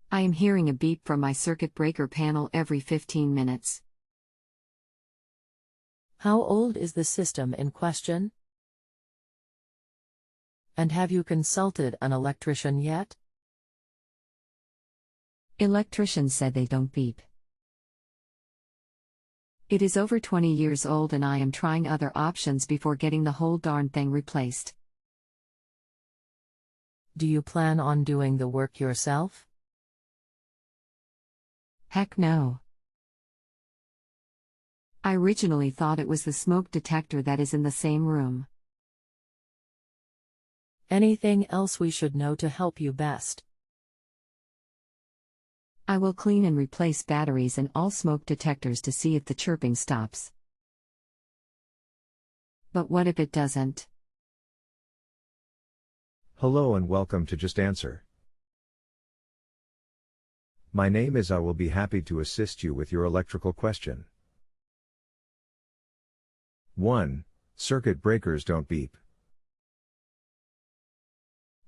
I am hearing a beep from my circuit breaker panel every 15 minutes. How old is the system in question? And have you consulted an electrician yet? Electrician said they don't beep. It is over 20 years old and I am trying other options before getting the whole darn thing replaced. Do you plan on doing the work yourself? Heck no. I originally thought it was the smoke detector that is in the same room. Anything else we should know to help you best? I will clean and replace batteries and all smoke detectors to see if the chirping stops. But what if it doesn't? Hello and welcome to Just Answer. My name is I will be happy to assist you with your electrical question. 1. Circuit breakers don't beep.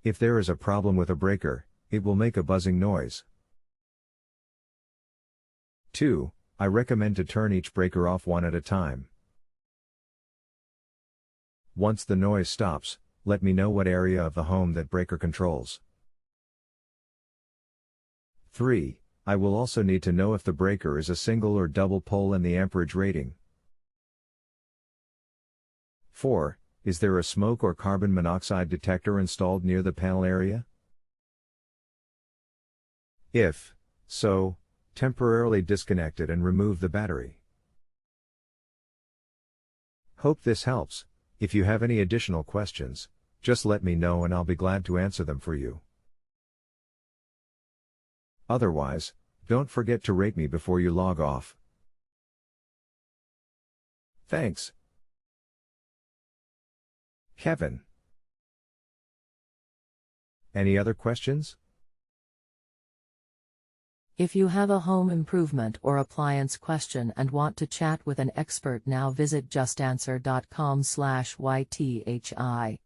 If there is a problem with a breaker, it will make a buzzing noise. 2. I recommend to turn each breaker off one at a time. Once the noise stops, let me know what area of the home that breaker controls. 3. I will also need to know if the breaker is a single or double pole and the amperage rating. 4. Is there a smoke or carbon monoxide detector installed near the panel area? If so, temporarily disconnect it and remove the battery. Hope this helps. If you have any additional questions, just let me know and I'll be glad to answer them for you. Otherwise, don't forget to rate me before you log off. Thanks. Kevin. Any other questions? If you have a home improvement or appliance question and want to chat with an expert now, visit justanswer.com/ythi.